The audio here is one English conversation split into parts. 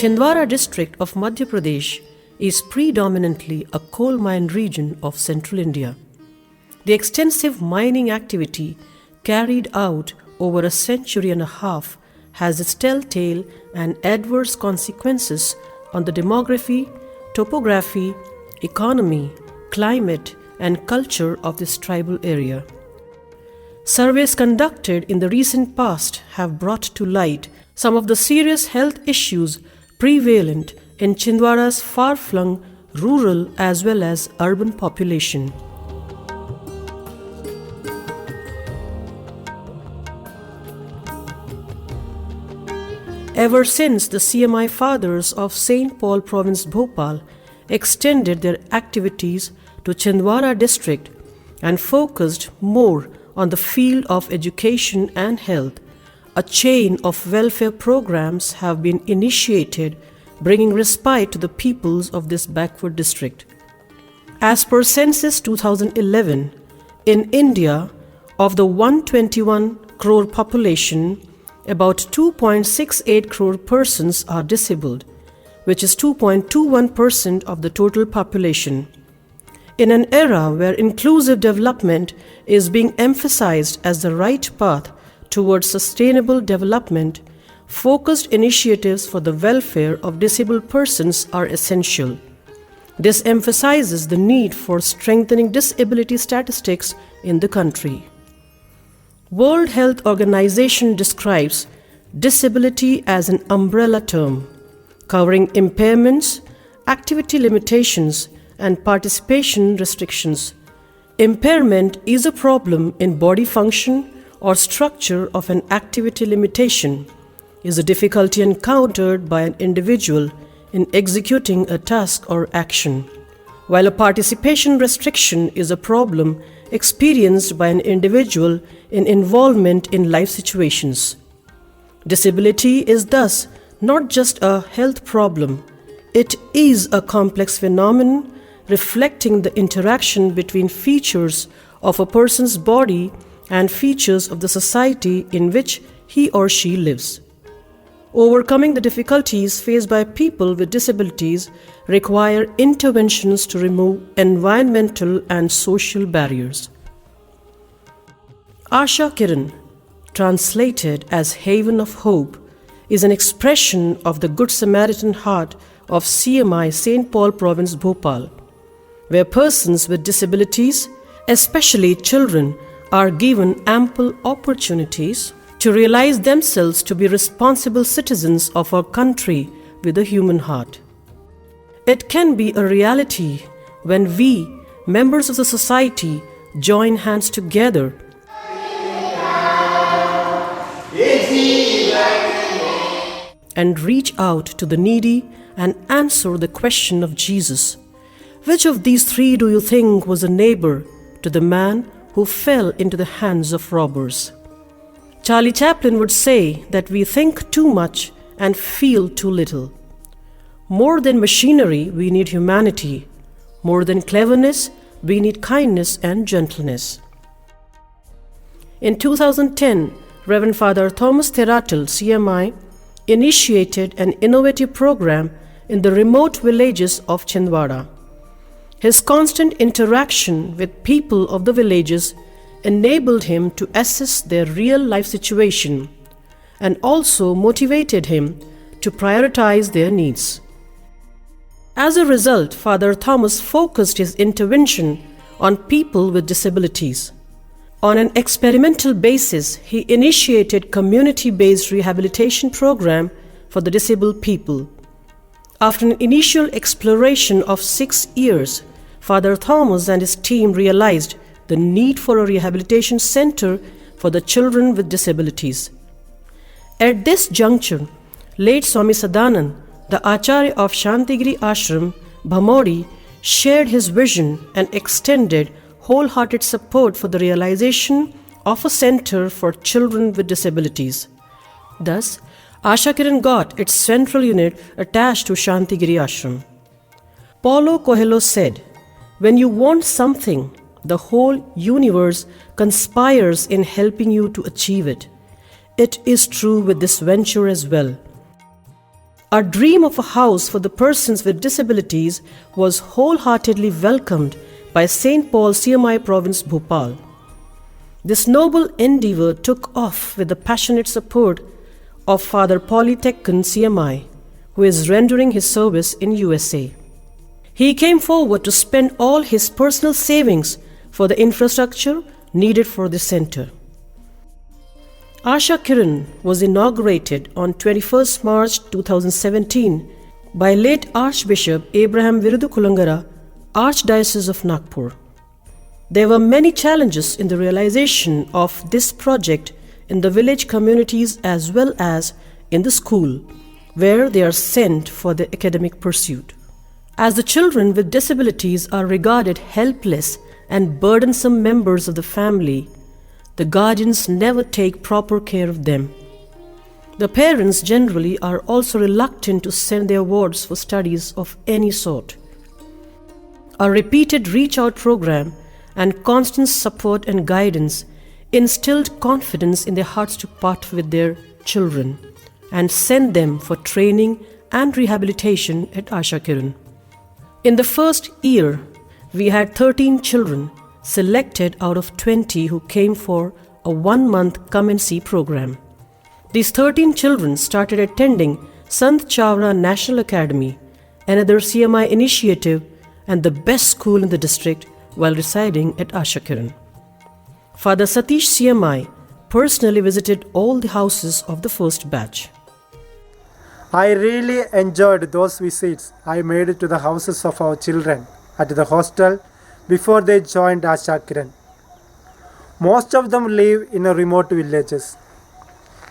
Chhindwara district of Madhya Pradesh is predominantly a coal mine region of central India. The extensive mining activity carried out over a century and a half has its telltale and adverse consequences on the demography, topography, economy, climate, and culture of this tribal area. Surveys conducted in the recent past have brought to light some of the serious health issues prevalent in Chhindwara's far-flung rural as well as urban population. Ever since the CMI fathers of St. Paul Province Bhopal extended their activities to Chhindwara district and focused more on the field of education and health, a chain of welfare programs have been initiated bringing respite to the peoples of this backward district. As per Census 2011, in India, of the 121 crore population, about 2.68 crore persons are disabled, which is 2.21% of the total population. In an era where inclusive development is being emphasized as the right path towards sustainable development, focused initiatives for the welfare of disabled persons are essential. This emphasizes the need for strengthening disability statistics in the country. World Health Organization describes disability as an umbrella term, covering impairments, activity limitations, and participation restrictions. Impairment is a problem in body function or structure of an activity limitation, is a difficulty encountered by an individual in executing a task or action, while a participation restriction is a problem experienced by an individual in involvement in life situations. Disability is thus not just a health problem, it is a complex phenomenon reflecting the interaction between features of a person's body and features of the society in which he or she lives. Overcoming the difficulties faced by people with disabilities require interventions to remove environmental and social barriers. Ashakiran, translated as Haven of Hope, is an expression of the Good Samaritan heart of CMI St. Paul Province Bhopal, where persons with disabilities, especially children, are given ample opportunities to realize themselves to be responsible citizens of our country with a human heart. It can be a reality when we, members of the society, join hands together and reach out to the needy and answer the question of Jesus. Which of these three do you think was a neighbor to the man who fell into the hands of robbers? Charlie Chaplin would say that we think too much and feel too little. More than machinery, we need humanity. More than cleverness, we need kindness and gentleness. In 2010, Reverend Father Thomas Theratel, CMI, initiated an innovative program in the remote villages of Chhindwara. His constant interaction with people of the villages enabled him to assess their real life situation and also motivated him to prioritize their needs. As a result, Father Thomas focused his intervention on people with disabilities. On an experimental basis, he initiated community-based rehabilitation program for the disabled people. After an initial exploration of 6 years, Father Thomas and his team realized the need for a rehabilitation center for the children with disabilities. At this juncture, late Swami Sadanand, the Acharya of Shantigiri Ashram, Bhamodi, shared his vision and extended wholehearted support for the realization of a center for children with disabilities. Thus, Ashakiran got its central unit attached to Shantigiri Ashram. Paulo Coelho said, "When you want something, the whole universe conspires in helping you to achieve it." It is true with this venture as well. Our dream of a house for the persons with disabilities was wholeheartedly welcomed by St. Paul CMI Province Bhopal. This noble endeavor took off with the passionate support of Father Polytekkan CMI, who is rendering his service in USA. He came forward to spend all his personal savings for the infrastructure needed for the center. Ashakiran was inaugurated on 21st March 2017 by late Archbishop Abraham Virudu Kulangara, Archdiocese of Nagpur. There were many challenges in the realization of this project in the village communities as well as in the school, where they are sent for their academic pursuit. As the children with disabilities are regarded helpless and burdensome members of the family, the guardians never take proper care of them. The parents generally are also reluctant to send their wards for studies of any sort. A repeated reach-out program and constant support and guidance instilled confidence in their hearts to part with their children and send them for training and rehabilitation at Ashakiran. In the first year, we had 13 children selected out of 20 who came for a 1-month come and see program. These 13 children started attending Sant Chawra National Academy, another CMI initiative and the best school in the district, while residing at Ashakiran. Father Satish CMI personally visited all the houses of the first batch. I really enjoyed those visits I made to the houses of our children at the hostel before they joined Ashakiran. Most of them live in remote villages.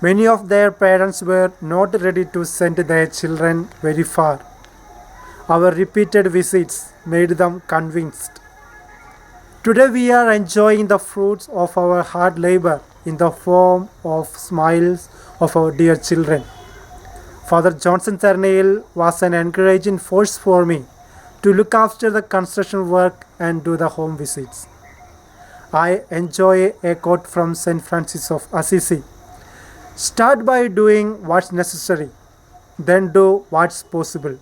Many of their parents were not ready to send their children very far. Our repeated visits made them convinced. Today we are enjoying the fruits of our hard labor in the form of smiles of our dear children. Father Johnson Ternale was an encouraging force for me to look after the construction work and do the home visits. I enjoy a quote from St. Francis of Assisi. Start by doing what's necessary, then do what's possible,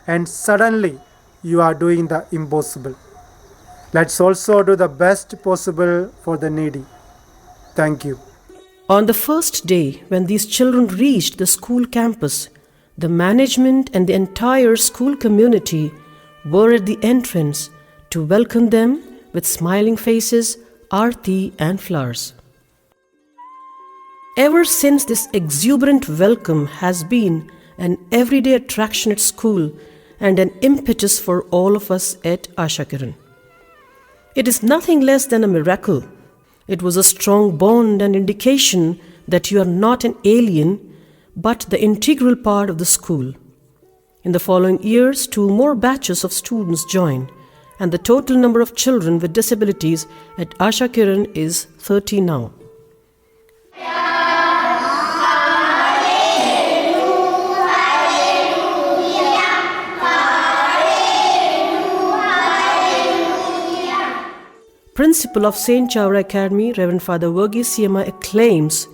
and suddenly you are doing the impossible. Let's also do the best possible for the needy. Thank you. On the first day, when these children reached the school campus, the management and the entire school community were at the entrance to welcome them with smiling faces, aarti and flowers. Ever since, this exuberant welcome has been an everyday attraction at school and an impetus for all of us at Ashakiran. It is nothing less than a miracle. It was a strong bond and indication that you are not an alien, but the integral part of the school. In the following years, 2 more batches of students joined, and the total number of children with disabilities at Ashakiran is 30 now. Principal of St. Chawra Academy, Reverend Father Verghese CMI acclaims,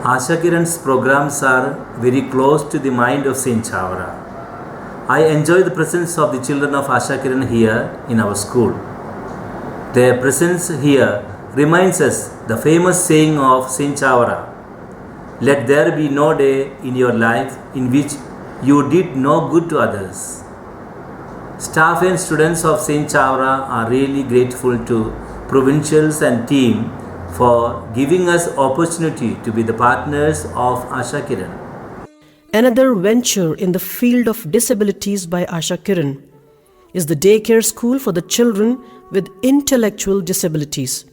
Ashakiran's programs are very close to the mind of St. Chawra. I enjoy the presence of the children of Ashakiran here in our school. Their presence here reminds us the famous saying of St. Chawra, "Let there be no day in your life in which you did no good to others." Staff and students of St. Chawra are really grateful to provincials and team for giving us opportunity to be the partners of Ashakiran. Another venture in the field of disabilities by Ashakiran is the daycare school for the children with intellectual disabilities.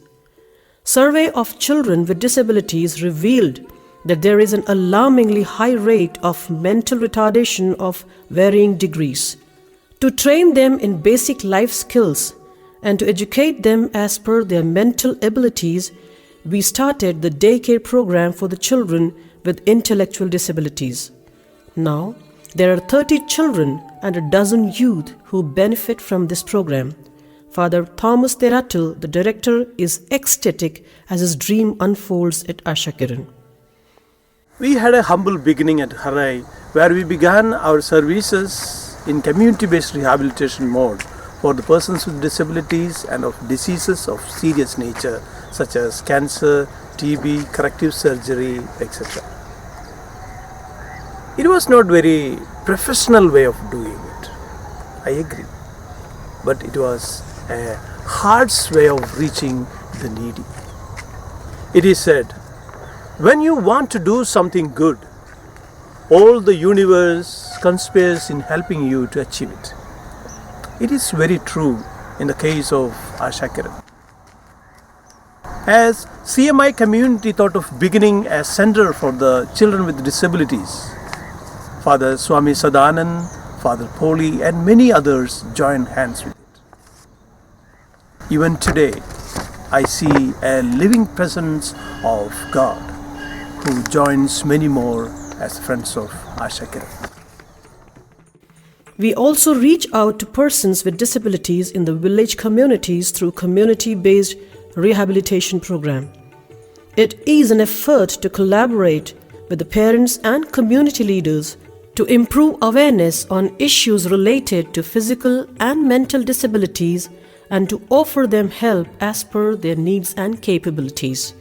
Survey of children with disabilities revealed that there is an alarmingly high rate of mental retardation of varying degrees. To train them in basic life skills and to educate them as per their mental abilities, we started the daycare program for the children with intellectual disabilities. Now, there are 30 children and a dozen youth who benefit from this program. Father Thomas Teratil, the director, is ecstatic as his dream unfolds at Ashakiran. We had a humble beginning at Harai where we began our services in community-based rehabilitation mode for the persons with disabilities and of diseases of serious nature such as cancer, TB, corrective surgery, etc. It was not very professional way of doing it, I agree, but it was a heart's way of reaching the needy. It is said, when you want to do something good, all the universe conspires in helping you to achieve it. It is very true in the case of Ashakiran. As CMI community thought of beginning a center for the children with disabilities, Father Swami Sadanand, Father Poli and many others joined hands with it. Even today, I see a living presence of God who joins many more as friends of Ashakiran. We also reach out to persons with disabilities in the village communities through community-based rehabilitation program. It is an effort to collaborate with the parents and community leaders to improve awareness on issues related to physical and mental disabilities and to offer them help as per their needs and capabilities.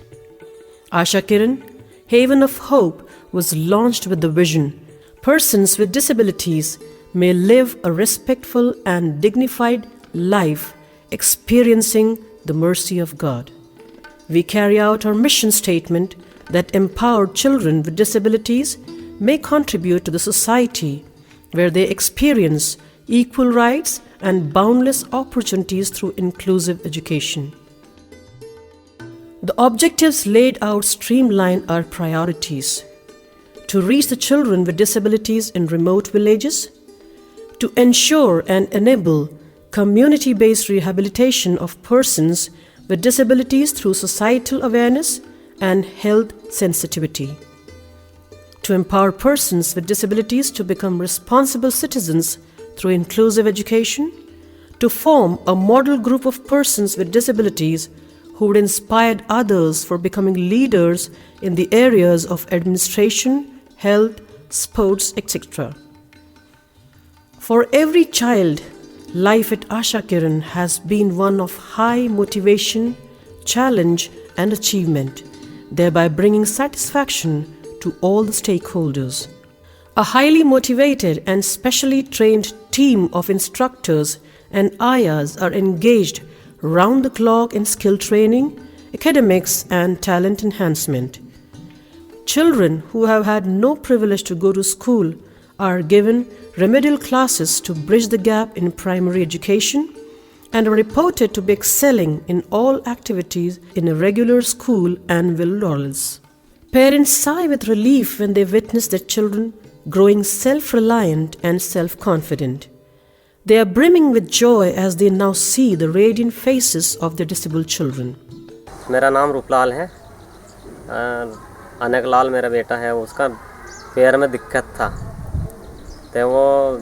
Ashakiran, Haven of Hope, was launched with the vision: persons with disabilities may live a respectful and dignified life, experiencing the mercy of God. We carry out our mission statement that empowered children with disabilities may contribute to the society where they experience equal rights and boundless opportunities through inclusive education. The objectives laid out streamline our priorities: to reach the children with disabilities in remote villages, to ensure and enable community-based rehabilitation of persons with disabilities through societal awareness and health sensitivity, to empower persons with disabilities to become responsible citizens through inclusive education, to form a model group of persons with disabilities who would inspire others for becoming leaders in the areas of administration, health, sports, etc. For every child, life at Ashakiran has been one of high motivation, challenge and achievement, thereby bringing satisfaction to all the stakeholders. A highly motivated and specially trained team of instructors and ayahs are engaged round the clock in skill training, academics and talent enhancement. Children who have had no privilege to go to school are given remedial classes to bridge the gap in primary education and are reported to be excelling in all activities in a regular school and withdrawals. Parents sigh with relief when they witness their children growing self-reliant and self-confident. They are brimming with joy as they now see the radiant faces of their disabled children. मेरा नाम रूपलाल है। अनक लाल मेरा बेटा है, उसका पैर में दिक्कत था, तो वो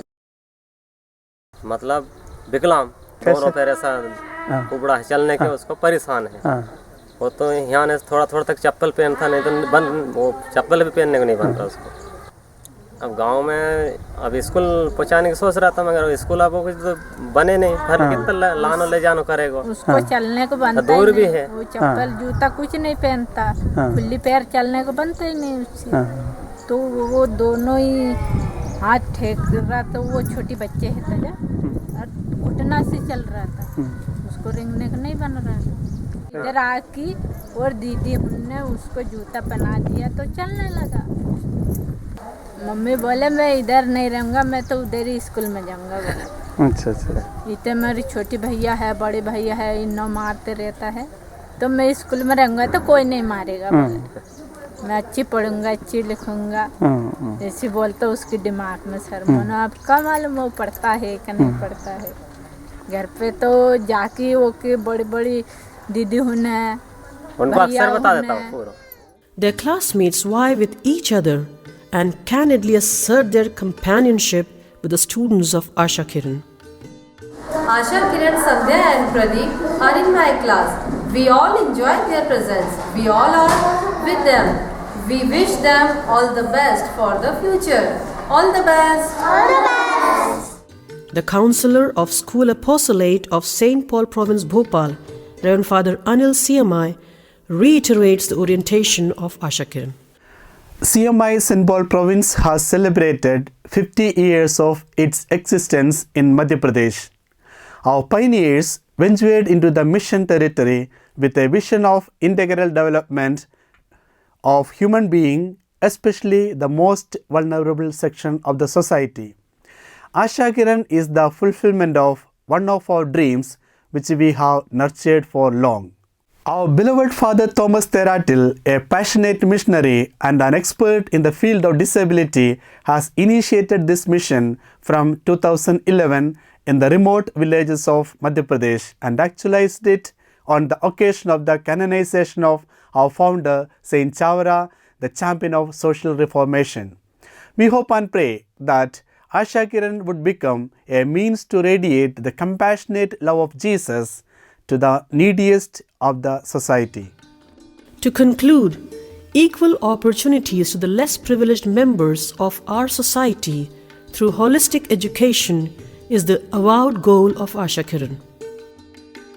मतलब विकलांग, दोनों पैर ऐसा कुबड़ा है, चलने के उसको परेशान है। वो तो यहाँ ने थोड़ा तक चप्पल पहनता, नहीं तो वो चप्पल भी पहनने को नहीं बन रहा उसको। अब गांव में अब स्कूल पहुँचाने की सोच रहा था, मगर स्कूल अब कुछ तो बने नहीं, फिर कितना लानो ले जानो करेगा, उसको चलने को बनता दूर भी है, वो चप्पल जूता कुछ नहीं पहनता, खुली पैर चलने को बनता ही नहीं उससे। तो वो दोनों ही हाथ ठेक रहा, तो वो छोटी बच्चे है तजा और घुटना से चल रहा था, उसको रेंगने को नहीं बन रहा था। इधर आकी और दीदी हमने उसको जूता पहना दिया तो चलने लगा। मम्मी बोले मैं इधर नहीं रहूँगा, मैं तो उधर ही स्कूल में जाऊँगा। अच्छा अच्छा। इतने मेरी छोटी भैया है, बड़े भैया है, इन्हों मारते रहता है, तो मैं स्कूल में रहूँगा तो कोई नहीं मारेगा। मैं अच्छी पढ़ूंगा, अच्छी लिखूंगा, ऐसे बोलते उसके दिमाग में। सर मनो आपका मालूम वो पढ़ता है कि नहीं पढ़ता है। घर पे तो जाके वो के बड़ी बड़ी दीदी होने उनको अक्सर बता देता हूँ पूरा। Their classmates vie with each other and candidly assert their companionship with the students of Ashakiran. Ashakiran, Sandhya and Pradeep are in my class. We all enjoy their presence. We all are with them. We wish them all the best for the future. All the best. The Counselor of School Apostolate of St. Paul Province Bhopal, Reverend Father Anil CMI, reiterates the orientation of Ashakiran. CMI St. Paul Province has celebrated 50 years of its existence in Madhya Pradesh. Our pioneers ventured into the mission territory with a vision of integral development of human being, especially the most vulnerable section of the society. Ashakiran is the fulfillment of one of our dreams which we have nurtured for long. Our beloved Father Thomas Theratil, a passionate missionary and an expert in the field of disability, has initiated this mission from 2011 in the remote villages of Madhya Pradesh and actualized it on the occasion of the canonization of our founder Saint Chavara, the champion of social reformation. We hope and pray that Ashakiran would become a means to radiate the compassionate love of Jesus to the neediest of the society. To conclude, equal opportunities to the less privileged members of our society through holistic education is the avowed goal of Ashakiran.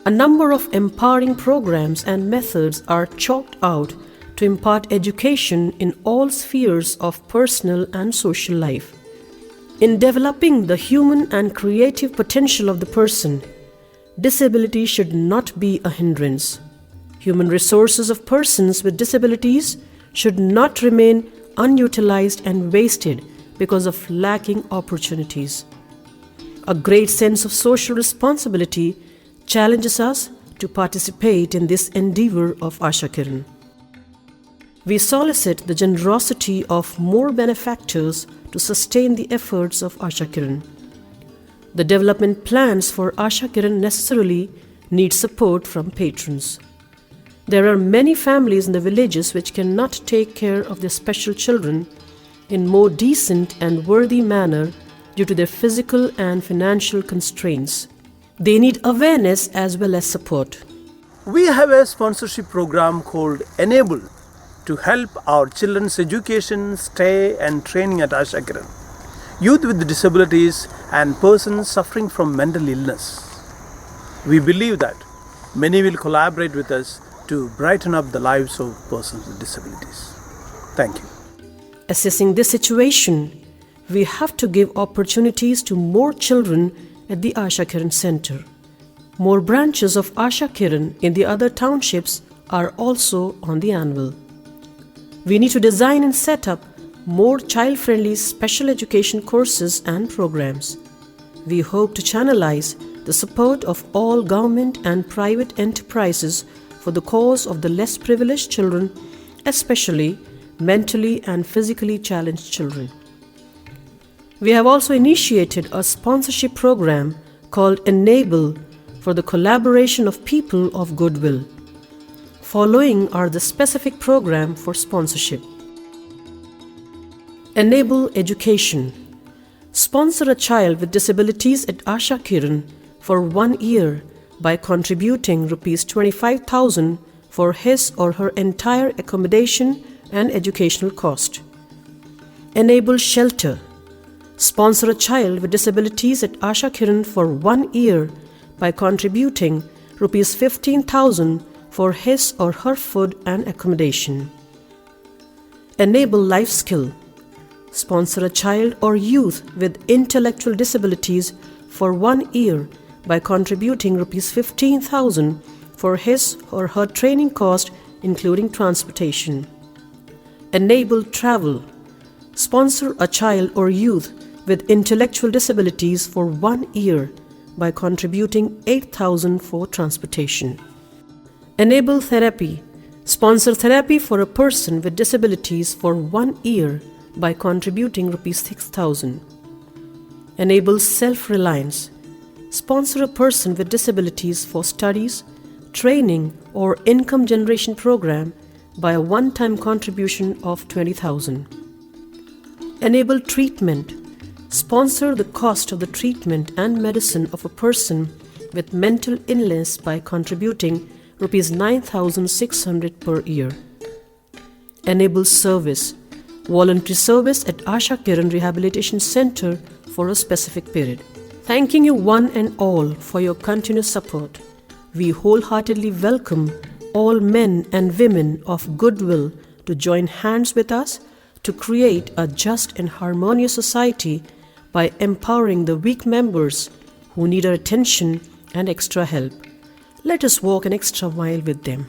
A number of empowering programs and methods are chalked out to impart education in all spheres of personal and social life. In developing the human and creative potential of the person, disability should not be a hindrance. Human resources of persons with disabilities should not remain unutilized and wasted because of lacking opportunities. A great sense of social responsibility challenges us to participate in this endeavor of Ashakiran. We solicit the generosity of more benefactors to sustain the efforts of Ashakiran. The development plans for Ashakiran necessarily need support from patrons. There are many families in the villages which cannot take care of their special children in more decent and worthy manner due to their physical and financial constraints. They need awareness as well as support. We have a sponsorship program called Enable to help our children's education, stay and training at Ashakiran, youth with disabilities and persons suffering from mental illness. We believe that many will collaborate with us to brighten up the lives of persons with disabilities. Thank you. Assessing this situation, we have to give opportunities to more children at the Ashakiran Center. More branches of Ashakiran in the other townships are also on the anvil. We need to design and set up more child-friendly special education courses and programs. We hope to channelize the support of all government and private enterprises for the cause of the less privileged children, especially mentally and physically challenged children. We have also initiated a sponsorship program called Enable for the collaboration of people of goodwill. Following are the specific program for sponsorship. Enable education. Sponsor a child with disabilities at Ashakiran for 1 year by contributing Rs 25,000 for his or her entire accommodation and educational cost. Enable shelter. Sponsor a child with disabilities at Ashakiran for 1 year by contributing Rs 15,000 for his or her food and accommodation. Enable life skill. Sponsor a child or youth with intellectual disabilities for 1 year by contributing Rs 15,000 for his or her training cost including transportation. Enable travel. Sponsor a child or youth with intellectual disabilities for 1 year by contributing 8,000 for transportation. Enable therapy. Sponsor therapy for a person with disabilities for 1 year by contributing Rs 6,000. Enable self-reliance. Sponsor a person with disabilities for studies, training or income generation program by a one-time contribution of 20,000. Enable treatment. Sponsor the cost of the treatment and medicine of a person with mental illness by contributing Rs 9,600 per year. enables service, voluntary service at Ashakiran Rehabilitation Center for a specific period. Thanking you one and all for your continuous support. We wholeheartedly welcome all men and women of goodwill to join hands with us to create a just and harmonious society by empowering the weak members who need our attention and extra help. Let us walk an extra mile with them.